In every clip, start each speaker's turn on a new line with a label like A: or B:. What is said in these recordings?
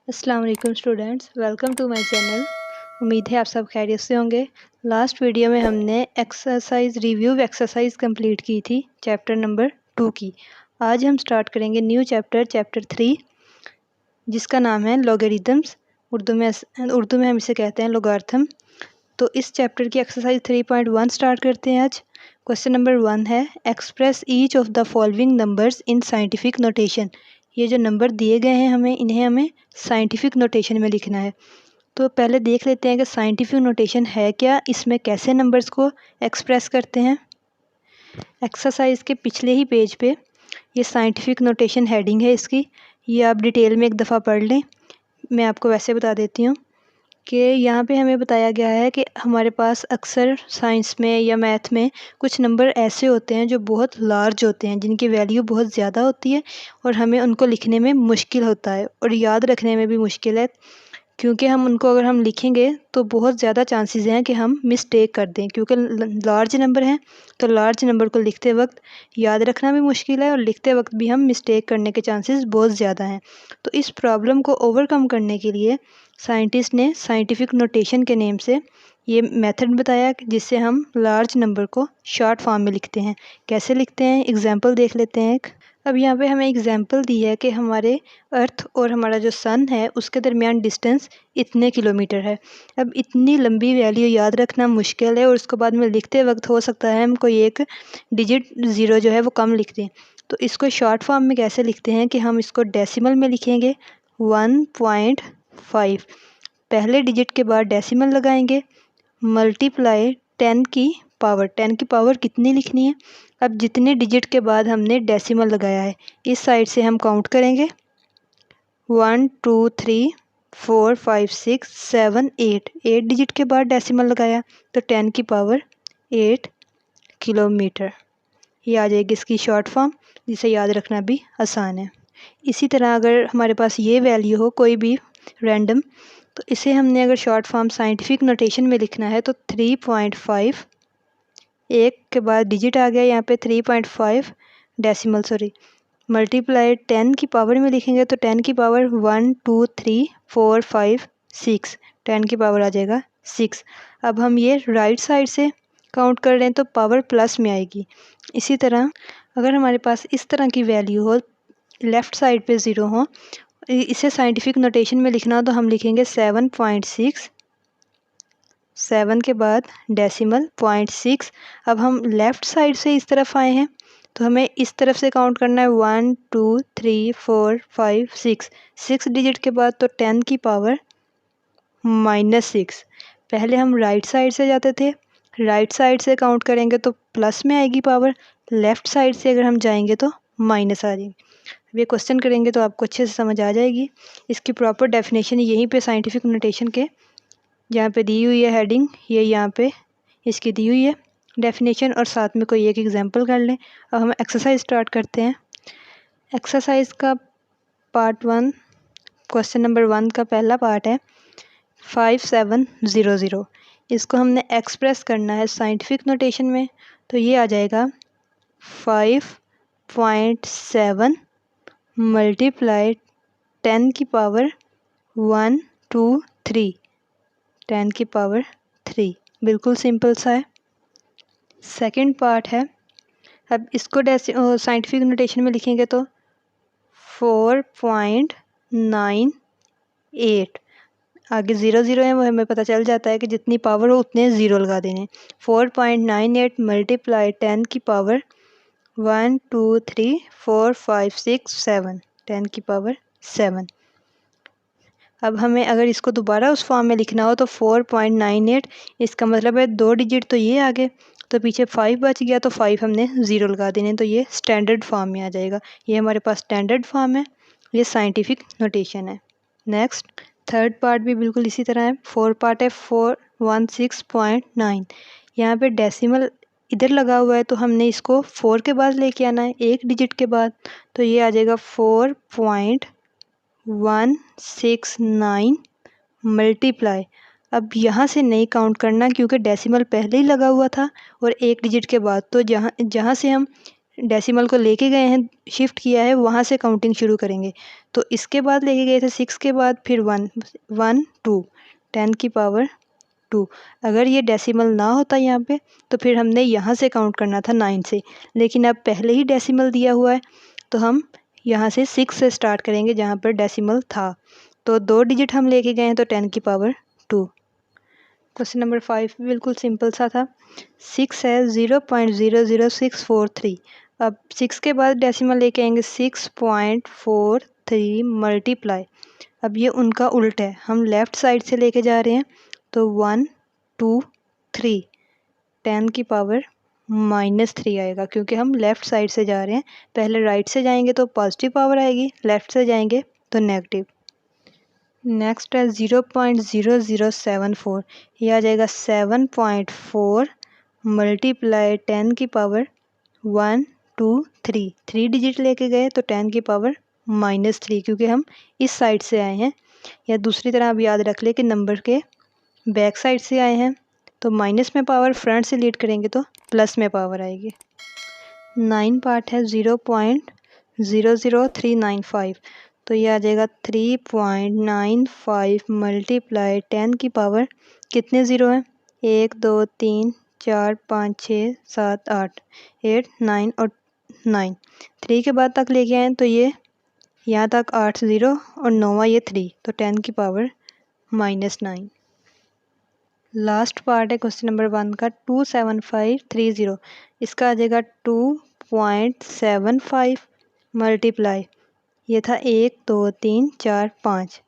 A: अस्सलाम वालेकुम students, welcome to my channel. उम्मीद है आप सब खैरियत से होंगे। लास्ट वीडियो में हमने रिव्यू एक्सरसाइज कंप्लीट की थी चैप्टर नंबर 2 की। आज हम स्टार्ट करेंगे न्यू चैप्टर 3 जिसका नाम है लॉगरिदम्स। उर्दू में हम इसे कहते हैं लोगार्थम। तो इस चैप्टर की एक्सरसाइज 3.1 स्टार्ट करते हैं आज। क्वेश्चन नंबर 1 है express each of the following numbers in scientific notation. ये जो नंबर दिए गए हैं इन्हें हमें साइंटिफिक नोटेशन में लिखना है। तो पहले देख लेते हैं कि साइंटिफिक नोटेशन है क्या, इसमें कैसे नंबर्स को एक्सप्रेस करते हैं। एक्सरसाइज के पिछले ही पेज पे ये साइंटिफिक नोटेशन हेडिंग है इसकी, ये आप डिटेल में एक दफ़ा पढ़ लें। मैं आपको वैसे बता देती हूँ कि यहाँ पे हमें बताया गया है कि हमारे पास अक्सर साइंस में या मैथ में कुछ नंबर ऐसे होते हैं जो बहुत लार्ज होते हैं, जिनकी वैल्यू बहुत ज़्यादा होती है और हमें उनको लिखने में मुश्किल होता है और याद रखने में भी मुश्किल है, क्योंकि हम उनको अगर हम लिखेंगे तो बहुत ज़्यादा चांसेस हैं कि हम मिस्टेक कर दें, क्योंकि लार्ज नंबर हैं। तो लार्ज नंबर को लिखते वक्त याद रखना भी मुश्किल है और लिखते वक्त भी हम मिस्टेक करने के चांसेस बहुत ज़्यादा हैं। तो इस प्रॉब्लम को ओवरकम करने के लिए साइंटिस्ट ने साइंटिफिक नोटेशन के नेम से ये मेथड बताया जिससे हम लार्ज नंबर को शॉर्ट फॉर्म में लिखते हैं। कैसे लिखते हैं, एग्जाम्पल देख लेते हैं। अब यहाँ पे हमें एग्जाम्पल दी है कि हमारे अर्थ और हमारा जो सन है उसके दरमियान डिस्टेंस इतने किलोमीटर है। अब इतनी लंबी वैल्यू याद रखना मुश्किल है और उसके बाद में लिखते वक्त हो सकता है हम कोई एक डिजिट ज़ीरो जो है वो कम लिख दें। तो इसको शॉर्ट फॉर्म में कैसे लिखते हैं कि हम इसको डेसिमल में लिखेंगे 1.5, पहले डिजिट के बाद डेसिमल लगाएंगे, मल्टीप्लाई 10 की पावर कितनी लिखनी है। अब जितने डिजिट के बाद हमने डेसिमल लगाया है इस साइड से हम काउंट करेंगे 1 2 3 4 5 6 7 8 डिजिट के बाद डेसिमल लगाया तो 10 की पावर 8 किलोमीटर। ये आ जाएगी इसकी शॉर्ट फॉर्म, जिसे याद रखना भी आसान है। इसी तरह अगर हमारे पास ये वैल्यू हो कोई भी रैंडम, तो इसे हमने अगर शॉर्ट फॉर्म साइंटिफिक नोटेशन में लिखना है तो 3.5, एक के बाद डिजिट आ गया यहाँ पे 3.5 डेसिमल मल्टीप्लाई 10 की पावर में लिखेंगे तो 10 की पावर 1 2 3 4 5 6, 10 की पावर आ जाएगा 6। अब हम ये राइट साइड से काउंट कर रहे हैं तो पावर प्लस में आएगी। इसी तरह अगर हमारे पास इस तरह की वैल्यू हो, लेफ़्ट साइड पे ज़ीरो हो, इसे साइंटिफिक नोटेशन में लिखना हो तो हम लिखेंगे 7.6, 7 के बाद डेसिमल 0.6। अब हम लेफ़्ट साइड से इस तरफ आए हैं तो हमें इस तरफ से काउंट करना है 1 2 3 4 5 6, 6 डिजिट के बाद तो 10 की पावर -6। पहले हम राइट साइड से जाते थे, राइट साइड से काउंट करेंगे तो प्लस में आएगी पावर, लेफ़्ट साइड से अगर हम जाएंगे तो माइनस आ जाएगी। अब ये क्वेश्चन करेंगे तो आपको अच्छे से समझ आ जाएगी। इसकी प्रॉपर डेफिनेशन यहीं पे साइंटिफिक नोटेशन के जहाँ पे दी हुई है हेडिंग, ये यहाँ पे इसकी दी हुई है डेफिनेशन, और साथ में कोई एक एग्जांपल कर लें। अब हम एक्सरसाइज स्टार्ट करते हैं। एक्सरसाइज का पार्ट 1, क्वेश्चन नंबर 1 का पहला पार्ट है 5700। इसको हमने एक्सप्रेस करना है साइंटिफिक नोटेशन में, तो ये आ जाएगा 5.7 मल्टीप्लाई 10 की पावर 1 2 3, 10 की पावर 3। बिल्कुल सिंपल सा है। सेकंड पार्ट है, अब इसको साइंटिफिक नोटेशन में लिखेंगे तो 4.98, आगे 0 है वो हमें पता चल जाता है कि जितनी पावर हो उतने ज़ीरो लगा देने। 4.98 मल्टीप्लाई 10 की पावर 1 2 3 4 5 6 7, 10 की पावर 7। अब हमें अगर इसको दोबारा उस फॉर्म में लिखना हो तो 4.98, इसका मतलब है 2 डिजिट तो ये आ गए तो पीछे 5 बच गया तो 5 हमने ज़ीरो लगा देने, तो ये स्टैंडर्ड फॉर्म में आ जाएगा। ये हमारे पास स्टैंडर्ड फॉर्म है, ये साइंटिफिक नोटेशन है। नेक्स्ट थर्ड पार्ट भी बिल्कुल इसी तरह है। 4 पार्ट है 416.9। यहाँ पे डेसिमल इधर लगा हुआ है तो हमने इसको 4 के बाद लेके आना है, एक डिजिट के बाद, तो ये आ जाएगा 4.169 मल्टीप्लाई, अब यहाँ से नहीं काउंट करना क्योंकि डेसिमल पहले ही लगा हुआ था और एक डिजिट के बाद, तो जहाँ से हम डेसिमल को लेके गए हैं, शिफ्ट किया है, वहाँ से काउंटिंग शुरू करेंगे। तो इसके बाद लेके गए थे 6 के बाद, फिर 1 1 2 10 की पावर 2। अगर ये डेसिमल ना होता यहाँ पे तो फिर हमने यहाँ से काउंट करना था 9 से, लेकिन अब पहले ही डेसिमल दिया हुआ है तो हम यहाँ से 6 से स्टार्ट करेंगे जहाँ पर डेसिमल था। तो 2 डिजिट हम लेके गए हैं तो 10 की पावर 2। क्वेश्चन नंबर 5 बिल्कुल सिंपल सा था। 6 है 0.00643। अब 6 के बाद डेसिमल लेके आएंगे 6.43 मल्टीप्लाई। अब ये उनका उल्टा है, हम लेफ़्ट साइड से लेके जा रहे हैं तो 1 2 3 10 की पावर -3 आएगा, क्योंकि हम लेफ़्ट साइड से जा रहे हैं। पहले राइट से जाएंगे तो पॉजिटिव पावर आएगी, लेफ़्ट से जाएंगे तो नेगेटिव। नेक्स्ट है 0.0074, ये आ जाएगा 7.4 मल्टीप्लाई 10 की पावर 1 2 3। 3 डिजिट लेके गए तो 10 की पावर -3, क्योंकि हम इस साइड से आए हैं। या दूसरी तरह आप याद रख ले कि नंबर के बैक साइड से आए हैं तो माइनस में पावर, फ्रंट से लीड करेंगे तो प्लस में पावर आएगी। 9 पार्ट है 0.00395, तो ये आ जाएगा 3.95 मल्टीप्लाई 10 की पावर, कितने ज़ीरो हैं, 1 2 3 4 5 6 7 8 8 9 और 9। 3 के बाद तक लेके आए तो ये यहाँ तक 8 ज़ीरो और 9वां ये 3, तो 10 की पावर -9। लास्ट पार्ट है क्वेश्चन नंबर 1 का 27530, इसका आ जाएगा 2.75 मल्टीप्लाई, ये था 1 2 3 4 5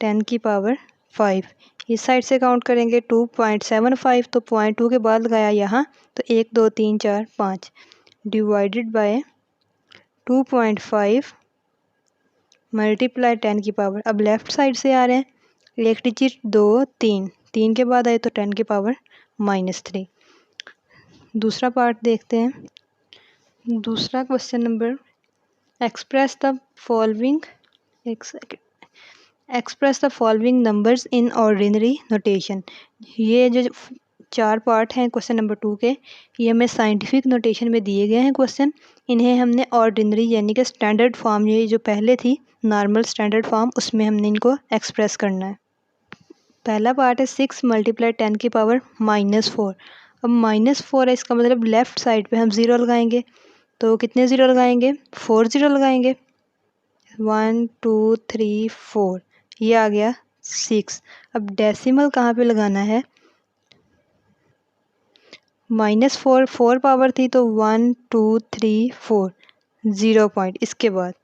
A: 10 की पावर 5। इस साइड से काउंट करेंगे 2.75, तो 0.2 के बाद लगाया यहाँ तो 1 2 3 4 5 डिवाइडेड बाय 2.5 मल्टीप्लाई 10 की पावर। अब लेफ़्ट साइड से आ रहे हैं, एक डिजिट 2 3 3 के बाद आए तो 10 की पावर -3। दूसरा पार्ट देखते हैं। दूसरा question number, express the following numbers in ordinary notation. ये जो 4 पार्ट हैं क्वेश्चन नंबर 2 के, ये हमें साइंटिफिक नोटेशन में दिए गए हैं क्वेश्चन। इन्हें हमने ऑर्डिनरी यानी कि स्टैंडर्ड फॉर्म, ये जो पहले थी नॉर्मल स्टैंडर्ड फॉर्म, उसमें हमने इनको एक्सप्रेस करना है। पहला पार्ट है 6 मल्टीप्लाई 10 की पावर -4। अब -4 है, इसका मतलब लेफ़्ट साइड पे हम ज़ीरो लगाएंगे, तो कितने ज़ीरो लगाएंगे, 4 ज़ीरो लगाएंगे, 1 2 3 4, ये आ गया 6। अब डेसिमल कहाँ पे लगाना है, -4 4 पावर थी तो 1 2 3 4 0 पॉइंट, इसके बाद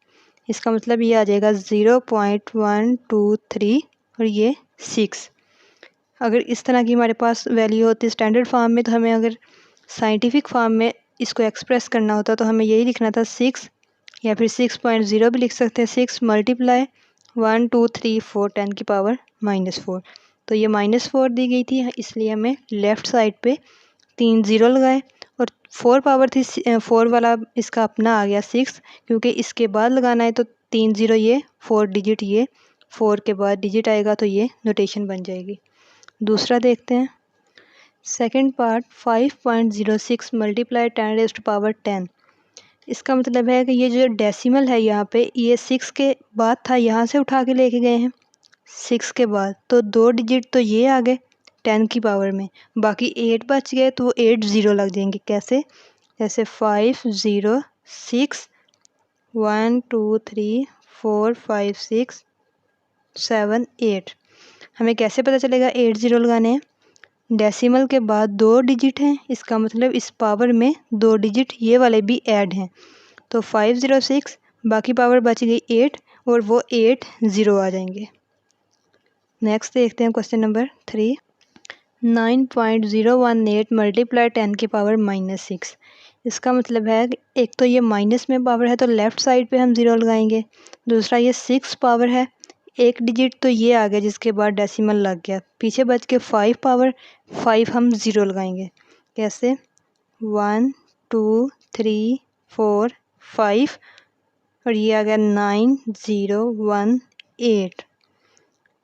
A: इसका मतलब ये आ जाएगा 0.123 और ये 6। अगर इस तरह की हमारे पास वैल्यू होती स्टैंडर्ड फॉर्म में, तो हमें अगर साइंटिफिक फॉर्म में इसको एक्सप्रेस करना होता तो हमें यही लिखना था 6, या फिर 6.0 भी लिख सकते हैं। 6 मल्टीप्लाई 1 2 3 4 10 की पावर -4, तो ये -4 दी गई थी, इसलिए हमें लेफ़्ट साइड पे 3 ज़ीरो लगाए। और 4 पावर थी, 4 वाला इसका अपना आ गया 6, क्योंकि इसके बाद लगाना है तो 3 ज़ीरो, ये 4 डिजिट, ये 4 के बाद डिजिट आएगा तो ये नोटेशन बन जाएगी। दूसरा देखते हैं। सेकंड पार्ट 5.06 मल्टीप्लाई 10⁻10, इसका मतलब है कि ये जो डेसिमल है यहाँ पे, ये 6 के बाद था, यहाँ से उठा के लेके गए हैं 6 के बाद, तो 2 डिजिट तो ये आ गए 10 की पावर में, बाकी 8 बच गए तो वो 8 ज़ीरो लग जाएंगे। कैसे, जैसे 5 0 6 1 2 3 4 5 6 7 8। हमें कैसे पता चलेगा 8 ज़ीरो लगाने हैं, डेसिमल के बाद 2 डिजिट हैं, इसका मतलब इस पावर में 2 डिजिट ये वाले भी ऐड हैं, तो 506, बाकी पावर बच गई 8 और वो 8 ज़ीरो आ जाएंगे। नेक्स्ट देखते हैं क्वेश्चन नंबर 3, 9.018 मल्टीप्लाई 10 की पावर -6। इसका मतलब है कि एक तो ये माइनस में पावर है तो लेफ़्ट साइड पे हम ज़ीरो लगाएंगे, दूसरा ये 6 पावर है, एक डिजिट तो ये आ गया जिसके बाद डेसिमल लग गया, पीछे बच के 5 पावर, 5 हम ज़ीरो लगाएंगे। कैसे, 1 2 3 4 5 और ये आ गया 9018,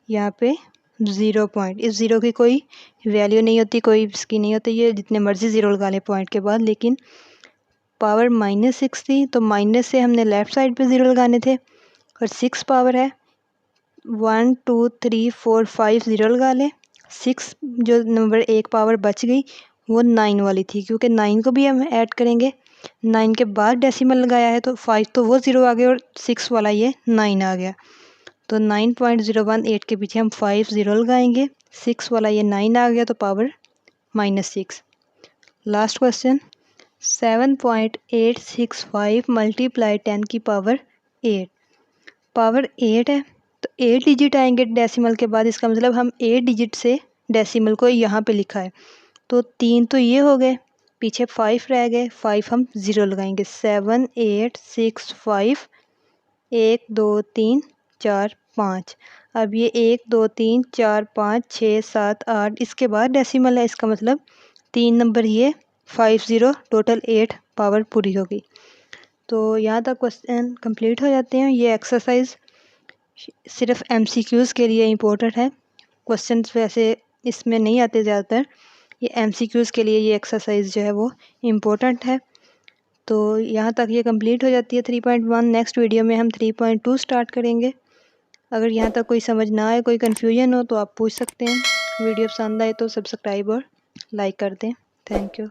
A: यहाँ पे 0 पॉइंट, इस ज़ीरो की कोई वैल्यू नहीं होती, कोई इसकी नहीं होती, ये जितने मर्ज़ी ज़ीरो लगा ले पॉइंट के बाद, लेकिन पावर -6 थी, तो माइनस से हमने लेफ़्ट साइड पे ज़ीरो लगाने थे। और 6 पावर है, 1 2 3 4 5 ज़ीरो लगा लें। 6 जो नंबर एक पावर बच गई वो 9 वाली थी, क्योंकि 9 को भी हम ऐड करेंगे। 9 के बाद डेसिमल लगाया है तो 5 तो वो ज़ीरो आ गया और 6 वाला ये 9 आ गया। तो 9.018 के पीछे हम 5 ज़ीरो लगाएंगे। 6 वाला ये 9 आ गया तो पावर -6। लास्ट क्वेश्चन, 7.865 मल्टीप्लाई 10 की पावर 8। पावर 8 है तो 8 डिजिट आएंगे डेसिमल के बाद, इसका मतलब हम 8 डिजिट से डेसिमल को यहाँ पे लिखा है। तो 3 तो ये हो गए, पीछे 5 रह गए, 5 हम ज़ीरो लगाएंगे। 7 8 6 5 1 2 3 4 5। अब ये 1 2 3 4 5 6 7 8, इसके बाद डेसिमल है, इसका मतलब 3 नंबर ये 5 ज़ीरो, टोटल 8 पावर पूरी होगी। तो यहाँ तक क्वेश्चन कंप्लीट हो जाते हैं। ये एक्सरसाइज सिर्फ MCQs के लिए इम्पोर्टेंट है, क्वेश्चंस वैसे इसमें नहीं आते ज़्यादातर। ये MCQs के लिए ये एक्सरसाइज जो है वो इम्पोर्टेंट है। तो यहाँ तक ये कंप्लीट हो जाती है 3.1। नेक्स्ट वीडियो में हम 3.2 स्टार्ट करेंगे। अगर यहाँ तक कोई समझ ना आए, कोई कन्फ्यूजन हो तो आप पूछ सकते हैं। वीडियो पसंद आए तो सब्सक्राइब और लाइक कर दें। Thank you.